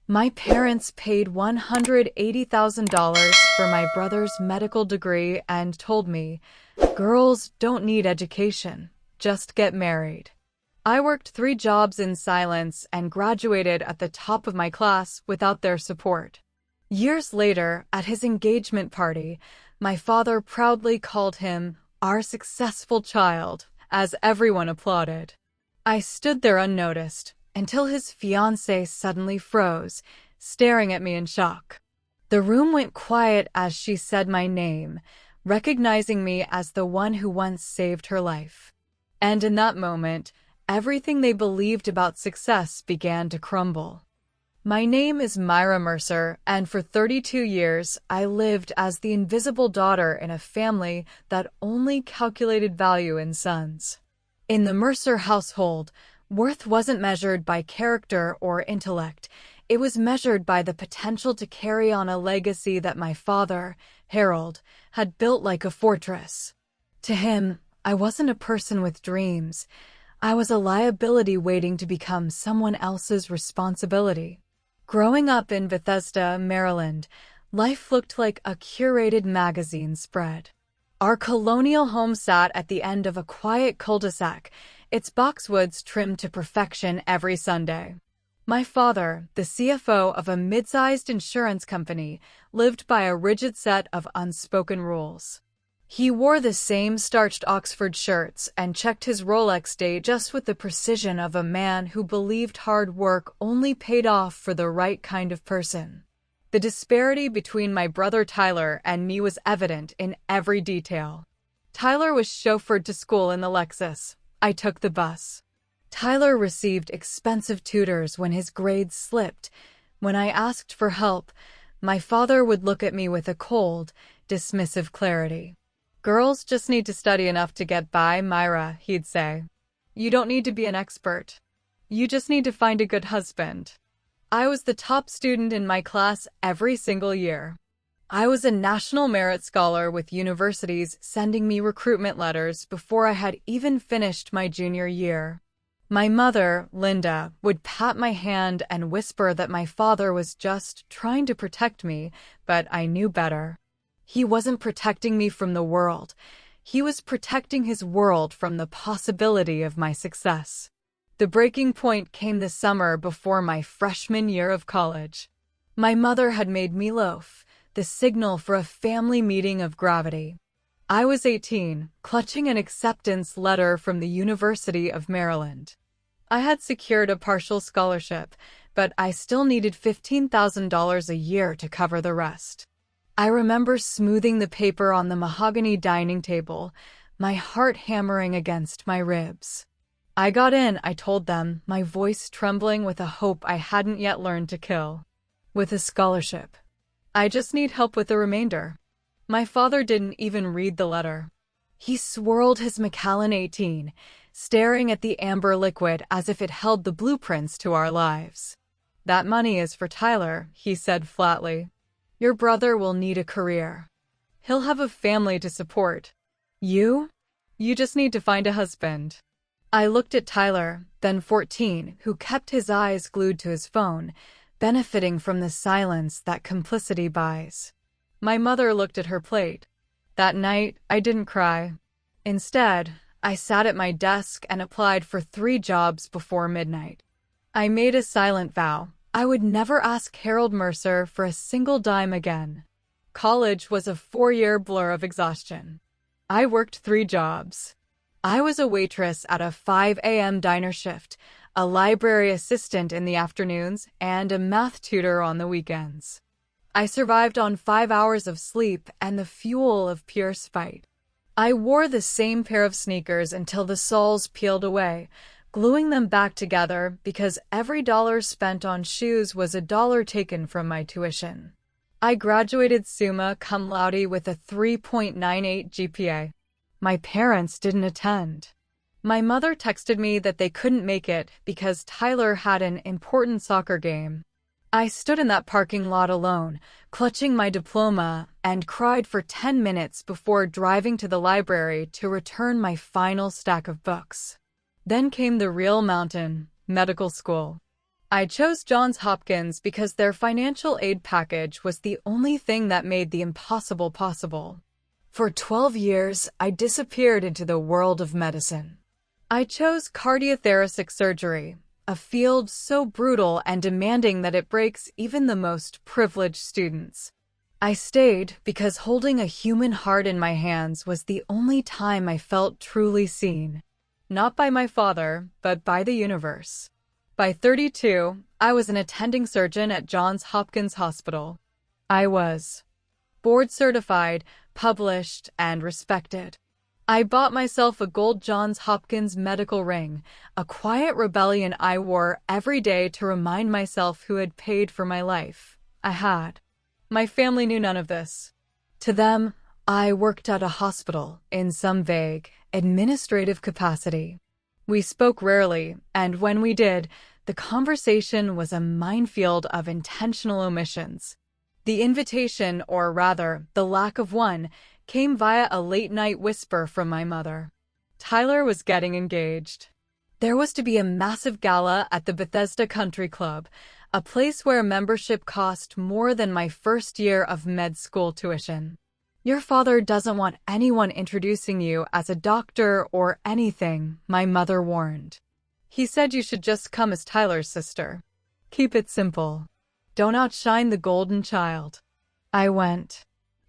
My parents paid $180,000 for my brother's medical degree and told me, girls don't need education, just get married. I worked 3 jobs in silence and graduated at the top of my class without their support. Years later, at his engagement party, my father proudly called him our successful child, as everyone applauded. I stood there unnoticed until his fiancée suddenly froze, staring at me in shock. The room went quiet as she said my name, recognizing me as the one who once saved her life. And in that moment, everything they believed about success began to crumble. My name is Myra Mercer, and for 32 years, I lived as the invisible daughter in a family that only calculated value in sons. In the Mercer household, worth wasn't measured by character or intellect. It was measured by the potential to carry on a legacy that my father, Harold, had built like a fortress. To him, I wasn't a person with dreams. I was a liability waiting to become someone else's responsibility. Growing up in Bethesda, Maryland, life looked like a curated magazine spread. Our colonial home sat at the end of a quiet cul-de-sac, its boxwoods trimmed to perfection every Sunday. My father, the CFO of a mid-sized insurance company, lived by a rigid set of unspoken rules. He wore the same starched Oxford shirts and checked his Rolex date just with the precision of a man who believed hard work only paid off for the right kind of person. The disparity between my brother Tyler and me was evident in every detail. Tyler was chauffeured to school in the Lexus. I took the bus. Tyler received expensive tutors when his grades slipped. When I asked for help, my father would look at me with a cold, dismissive clarity. Girls just need to study enough to get by, Myra, he'd say. You don't need to be an expert. You just need to find a good husband. I was the top student in my class every single year. I was a National Merit Scholar with universities sending me recruitment letters before I had even finished my junior year. My mother, Linda, would pat my hand and whisper that my father was just trying to protect me, but I knew better. He wasn't protecting me from the world. He was protecting his world from the possibility of my success. The breaking point came the summer before my freshman year of college. My mother had made meatloaf, the signal for a family meeting of gravity. I was 18, clutching an acceptance letter from the University of Maryland. I had secured a partial scholarship, but I still needed $15,000 a year to cover the rest. I remember smoothing the paper on the mahogany dining table, my heart hammering against my ribs. I got in, I told them, my voice trembling with a hope I hadn't yet learned to kill. With a scholarship. I just need help with the remainder. My father didn't even read the letter. He swirled his Macallan 18, staring at the amber liquid as if it held the blueprints to our lives. That money is for Tyler, he said flatly. Your brother will need a career. He'll have a family to support. You? You just need to find a husband. I looked at Tyler, then 14, who kept his eyes glued to his phone, benefiting from the silence that complicity buys. My mother looked at her plate. That night, I didn't cry. Instead, I sat at my desk and applied for 3 jobs before midnight. I made a silent vow. I would never ask Harold Mercer for a single dime again. College was a 4-year blur of exhaustion. I worked 3 jobs. I was a waitress at a 5 a.m. diner shift, a library assistant in the afternoons, and a math tutor on the weekends. I survived on 5 hours of sleep and the fuel of pure spite. I wore the same pair of sneakers until the soles peeled away, gluing them back together because every dollar spent on shoes was a dollar taken from my tuition. I graduated summa cum laude with a 3.98 GPA. My parents didn't attend. My mother texted me that they couldn't make it because Tyler had an important soccer game. I stood in that parking lot alone, clutching my diploma, and cried for 10 minutes before driving to the library to return my final stack of books. Then came the real mountain, medical school. I chose Johns Hopkins because their financial aid package was the only thing that made the impossible possible. For 12 years, I disappeared into the world of medicine. I chose cardiothoracic surgery, a field so brutal and demanding that it breaks even the most privileged students. I stayed because holding a human heart in my hands was the only time I felt truly seen. Not by my father, but by the universe. By 32, I was an attending surgeon at Johns Hopkins Hospital. I was board certified, published, and respected. I bought myself a gold Johns Hopkins medical ring, a quiet rebellion I wore every day to remind myself who had paid for my life. I had. My family knew none of this. To them, I worked at a hospital in some vague, administrative capacity. We spoke rarely, and when we did, the conversation was a minefield of intentional omissions. The invitation, or rather, the lack of one, came via a late-night whisper from my mother. Tyler was getting engaged. There was to be a massive gala at the Bethesda Country Club, a place where membership cost more than my first year of med school tuition. Your father doesn't want anyone introducing you as a doctor or anything, my mother warned. He said you should just come as Tyler's sister. Keep it simple. Don't outshine the golden child. I went.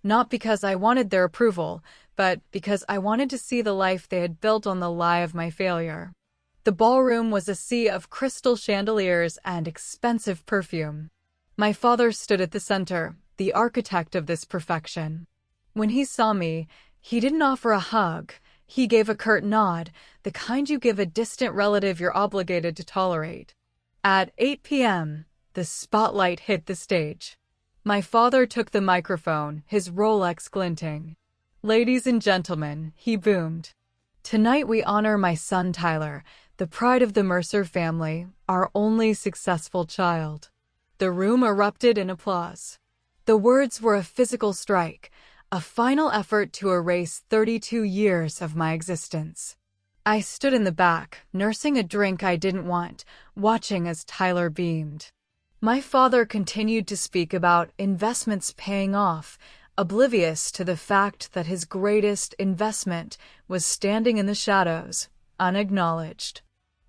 Not because I wanted their approval, but because I wanted to see the life they had built on the lie of my failure. The ballroom was a sea of crystal chandeliers and expensive perfume. My father stood at the center, the architect of this perfection. When he saw me, he didn't offer a hug. He gave a curt nod, the kind you give a distant relative you're obligated to tolerate. At 8 p.m., the spotlight hit the stage. My father took the microphone, his Rolex glinting. "Ladies and gentlemen," he boomed. "Tonight we honor my son Tyler, the pride of the Mercer family, our only successful child." The room erupted in applause. The words were a physical strike, a final effort to erase 32 years of my existence. I stood in the back, nursing a drink I didn't want, watching as Tyler beamed. My father continued to speak about investments paying off, oblivious to the fact that his greatest investment was standing in the shadows, unacknowledged.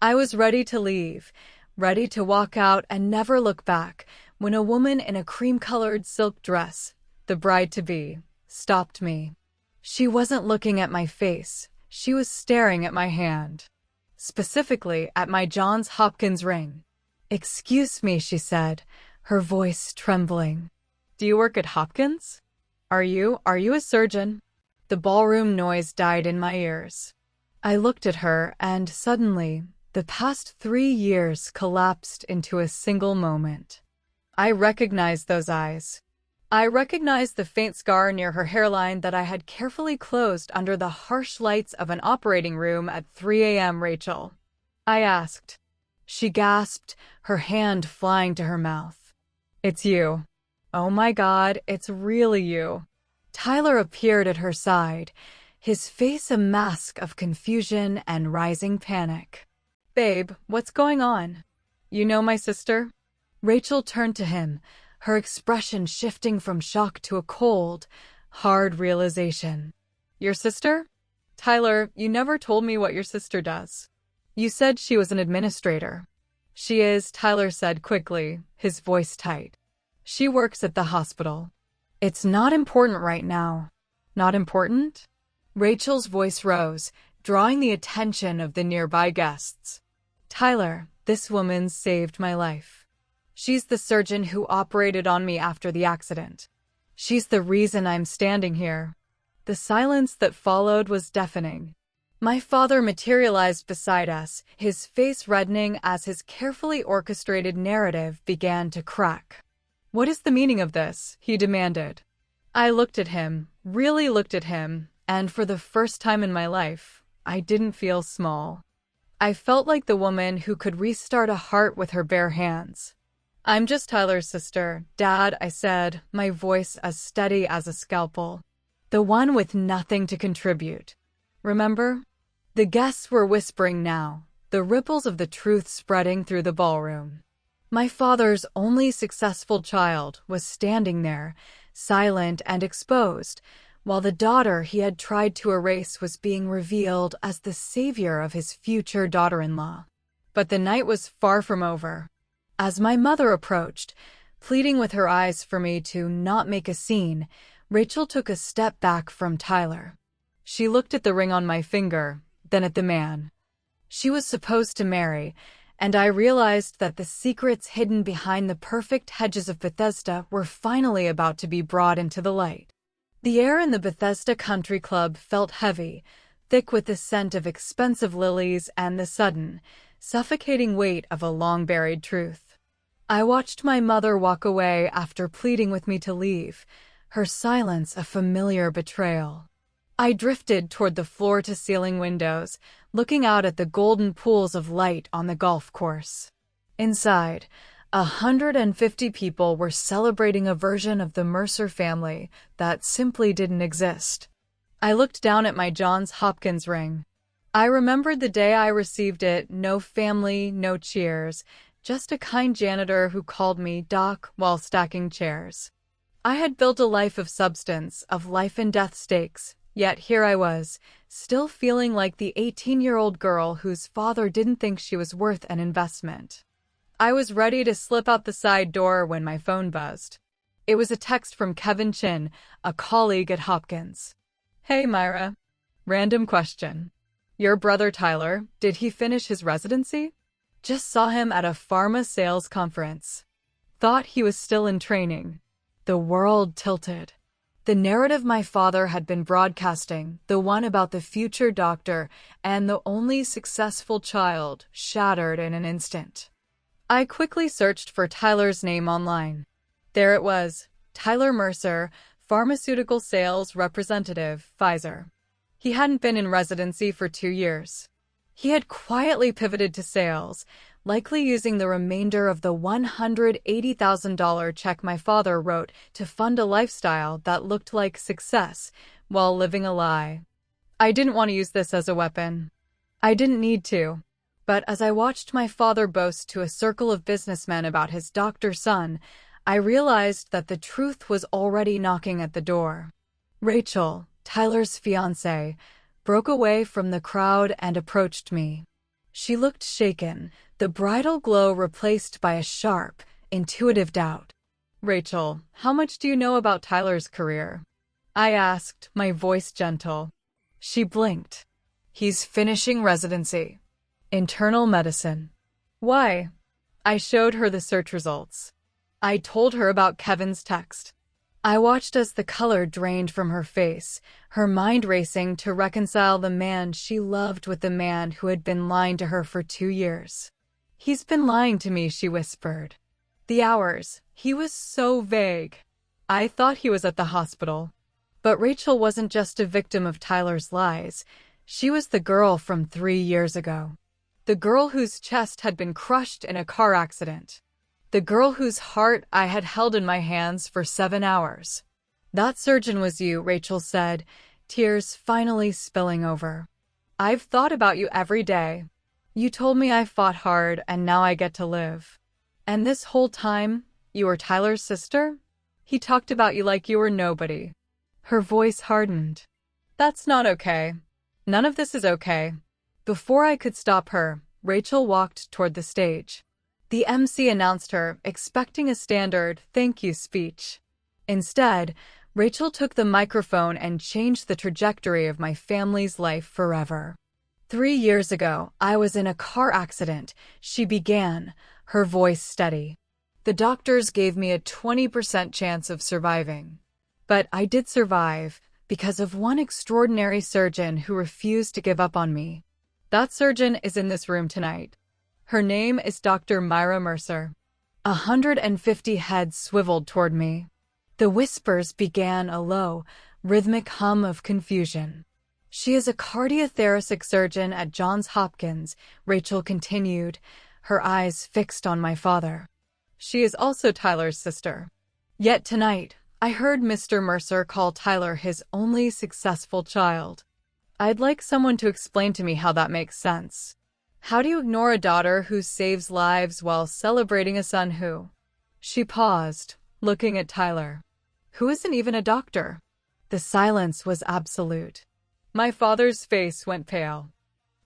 I was ready to leave, ready to walk out and never look back, when a woman in a cream-colored silk dress, the bride-to-be, stopped me. She wasn't looking at my face, she was staring at my hand. Specifically at my Johns Hopkins ring. "Excuse me," she said, her voice trembling. "Do you work at Hopkins? Are you a surgeon?" The ballroom noise died in my ears. I looked at her, and suddenly, the past 3 years collapsed into a single moment. I recognized those eyes. I recognized the faint scar near her hairline that I had carefully closed under the harsh lights of an operating room at 3 a.m. "Rachel?" I asked. She gasped, her hand flying to her mouth. "It's you." "Oh my God, it's really you." Tyler appeared at her side, his face a mask of confusion and rising panic. "Babe, what's going on? You know my sister?" Rachel turned to him, her expression shifting from shock to a cold, hard realization. "Your sister? Tyler, you never told me what your sister does. You said she was an administrator." "She is," Tyler said quickly, his voice tight. "She works at the hospital." "It's not important right now." "Not important?" Rachel's voice rose, drawing the attention of the nearby guests. "Tyler, this woman saved my life. She's the surgeon who operated on me after the accident. She's the reason I'm standing here." The silence that followed was deafening. My father materialized beside us, his face reddening as his carefully orchestrated narrative began to crack. "What is the meaning of this?" he demanded. I looked at him, really looked at him, and for the first time in my life, I didn't feel small. I felt like the woman who could restart a heart with her bare hands. "I'm just Tyler's sister, Dad," I said, my voice as steady as a scalpel. "The one with nothing to contribute. Remember?" The guests were whispering now, the ripples of the truth spreading through the ballroom. My father's only successful child was standing there, silent and exposed, while the daughter he had tried to erase was being revealed as the savior of his future daughter-in-law. But the night was far from over. As my mother approached, pleading with her eyes for me to not make a scene, Rachel took a step back from Tyler. She looked at the ring on my finger, then at the man she was supposed to marry, and I realized that the secrets hidden behind the perfect hedges of Bethesda were finally about to be brought into the light. The air in the Bethesda Country Club felt heavy, thick with the scent of expensive lilies and the sudden, suffocating weight of a long-buried truth. I watched my mother walk away after pleading with me to leave, her silence a familiar betrayal. I drifted toward the floor-to-ceiling windows, looking out at the golden pools of light on the golf course. Inside, 150 people were celebrating a version of the Mercer family that simply didn't exist. I looked down at my Johns Hopkins ring. I remembered the day I received it, no family, no cheers, just a kind janitor who called me Doc while stacking chairs. I had built a life of substance, of life and death stakes, yet here I was, still feeling like the 18-year-old girl whose father didn't think she was worth an investment. I was ready to slip out the side door when my phone buzzed. It was a text from Kevin Chin, a colleague at Hopkins. Hey, Myra. Random question. Your brother Tyler, did he finish his residency? Just saw him at a pharma sales conference. Thought he was still in training. The world tilted. The narrative my father had been broadcasting, the one about the future doctor and the only successful child, shattered in an instant. I quickly searched for Tyler's name online. There it was, Tyler Mercer, Pharmaceutical Sales Representative, Pfizer. He hadn't been in residency for 2 years. He had quietly pivoted to sales, likely using the remainder of the $180,000 check my father wrote to fund a lifestyle that looked like success while living a lie. I didn't want to use this as a weapon. I didn't need to. But as I watched my father boast to a circle of businessmen about his doctor son, I realized that the truth was already knocking at the door. Rachel, Tyler's fiancée, broke away from the crowd and approached me. She looked shaken, the bridal glow replaced by a sharp, intuitive doubt. Rachel, how much do you know about Tyler's career? I asked, my voice gentle. She blinked. He's finishing residency. Internal medicine. Why? I showed her the search results. I told her about Kevin's text. I watched as the color drained from her face, her mind racing to reconcile the man she loved with the man who had been lying to her for 2 years. He's been lying to me, she whispered. The hours. He was so vague. I thought he was at the hospital. But Rachel wasn't just a victim of Tyler's lies. She was the girl from 3 years ago. The girl whose chest had been crushed in a car accident. The girl whose heart I had held in my hands for 7 hours. That surgeon was you, Rachel said, tears finally spilling over. I've thought about you every day. You told me I fought hard and now I get to live. And this whole time, you were Tyler's sister? He talked about you like you were nobody. Her voice hardened. That's not okay. None of this is okay. Before I could stop her, Rachel walked toward the stage. The MC announced her, expecting a standard thank you speech. Instead, Rachel took the microphone and changed the trajectory of my family's life forever. 3 years ago, I was in a car accident, she began, her voice steady. The doctors gave me a 20% chance of surviving. But I did survive because of one extraordinary surgeon who refused to give up on me. That surgeon is in this room tonight. Her name is Dr. Myra Mercer. 150 heads swiveled toward me. The whispers began a low, rhythmic hum of confusion. She is a cardiothoracic surgeon at Johns Hopkins, Rachel continued, her eyes fixed on my father. She is also Tyler's sister. Yet tonight, I heard Mr. Mercer call Tyler his only successful child. I'd like someone to explain to me how that makes sense. How do you ignore a daughter who saves lives while celebrating a son who? She paused, looking at Tyler, who isn't even a doctor. The silence was absolute. My father's face went pale.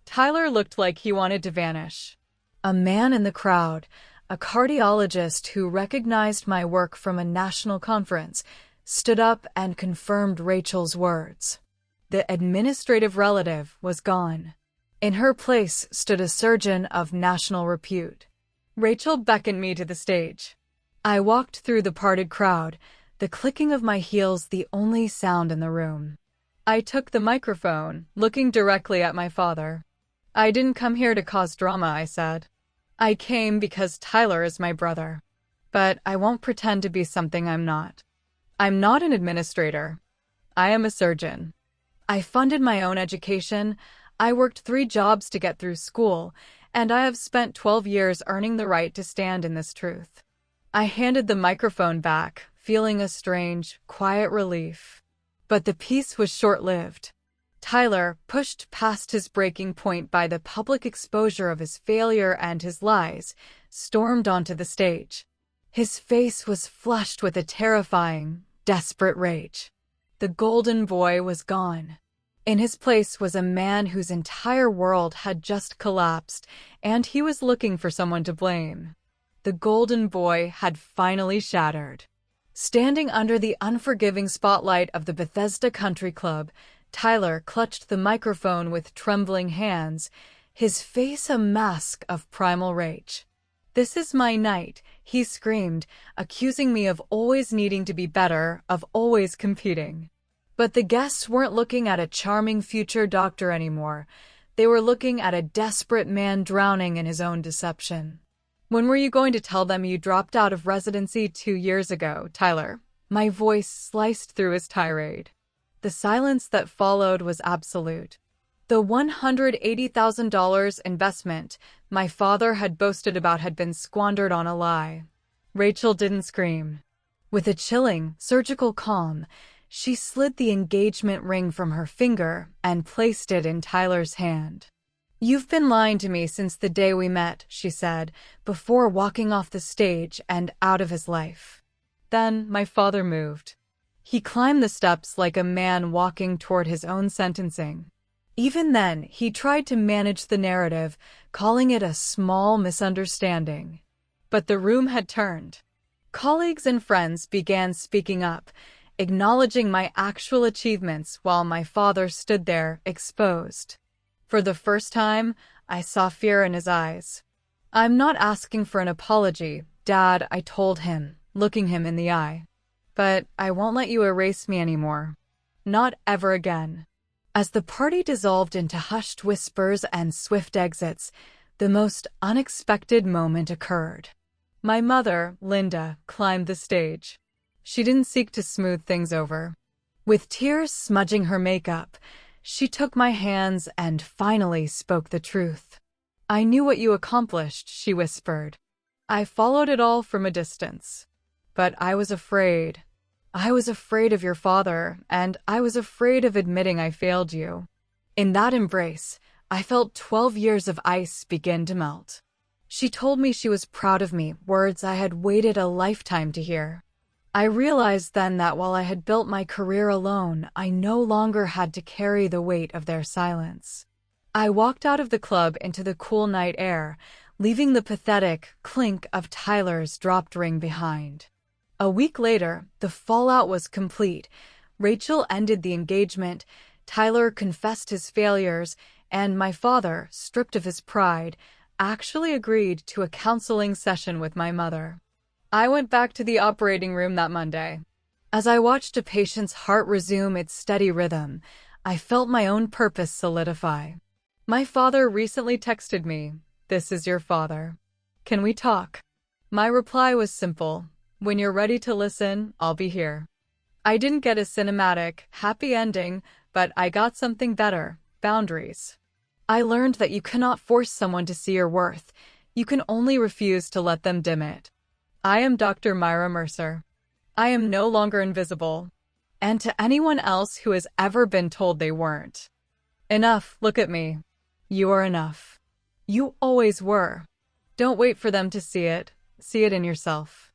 Tyler looked like he wanted to vanish. A man in the crowd, a cardiologist who recognized my work from a national conference, stood up and confirmed Rachel's words. The administrative relative was gone. In her place stood a surgeon of national repute. Rachel beckoned me to the stage. I walked through the parted crowd, the clicking of my heels the only sound in the room. I took the microphone, looking directly at my father. I didn't come here to cause drama, I said. I came because Tyler is my brother. But I won't pretend to be something I'm not. I'm not an administrator. I am a surgeon. I funded my own education. I worked 3 jobs to get through school, and I have spent 12 years earning the right to stand in this truth. I handed the microphone back, feeling a strange, quiet relief. But the peace was short-lived. Tyler, pushed past his breaking point by the public exposure of his failure and his lies, stormed onto the stage. His face was flushed with a terrifying, desperate rage. The golden boy was gone. In his place was a man whose entire world had just collapsed, and he was looking for someone to blame. The golden boy had finally shattered. Standing under the unforgiving spotlight of the Bethesda Country Club, Tyler clutched the microphone with trembling hands, his face a mask of primal rage. "This is my night," he screamed, accusing me of always needing to be better, of always competing. But the guests weren't looking at a charming future doctor anymore. They were looking at a desperate man drowning in his own deception. "When were you going to tell them you dropped out of residency 2 years ago, Tyler?" My voice sliced through his tirade. The silence that followed was absolute. The $180,000 investment my father had boasted about had been squandered on a lie. Rachel didn't scream. With a chilling, surgical calm, she slid the engagement ring from her finger and placed it in Tyler's hand. "You've been lying to me since the day we met," she said, before walking off the stage and out of his life. Then my father moved. He climbed the steps like a man walking toward his own sentencing. Even then, he tried to manage the narrative, calling it a small misunderstanding. But the room had turned. Colleagues and friends began speaking up, acknowledging my actual achievements while my father stood there, exposed. For the first time, I saw fear in his eyes. "I'm not asking for an apology, Dad," I told him, looking him in the eye. "But I won't let you erase me anymore. Not ever again." As the party dissolved into hushed whispers and swift exits, the most unexpected moment occurred. My mother, Linda, climbed the stage. She didn't seek to smooth things over. With tears smudging her makeup, she took my hands and finally spoke the truth. "I knew what you accomplished," she whispered. "I followed it all from a distance. But I was afraid. I was afraid of your father, and I was afraid of admitting I failed you." In that embrace, I felt 12 years of ice begin to melt. She told me she was proud of me, words I had waited a lifetime to hear. I realized then that while I had built my career alone, I no longer had to carry the weight of their silence. I walked out of the club into the cool night air, leaving the pathetic clink of Tyler's dropped ring behind. A week later, the fallout was complete. Rachel ended the engagement, Tyler confessed his failures, and my father, stripped of his pride, actually agreed to a counseling session with my mother. I went back to the operating room that Monday. As I watched a patient's heart resume its steady rhythm, I felt my own purpose solidify. My father recently texted me, "This is your father. Can we talk?" My reply was simple. "When you're ready to listen, I'll be here." I didn't get a cinematic, happy ending, but I got something better: boundaries. I learned that you cannot force someone to see your worth. You can only refuse to let them dim it. I am Dr. Myra Mercer. I am no longer invisible. And to anyone else who has ever been told they weren't. Enough, look at me. You are enough. You always were. Don't wait for them to see it in yourself.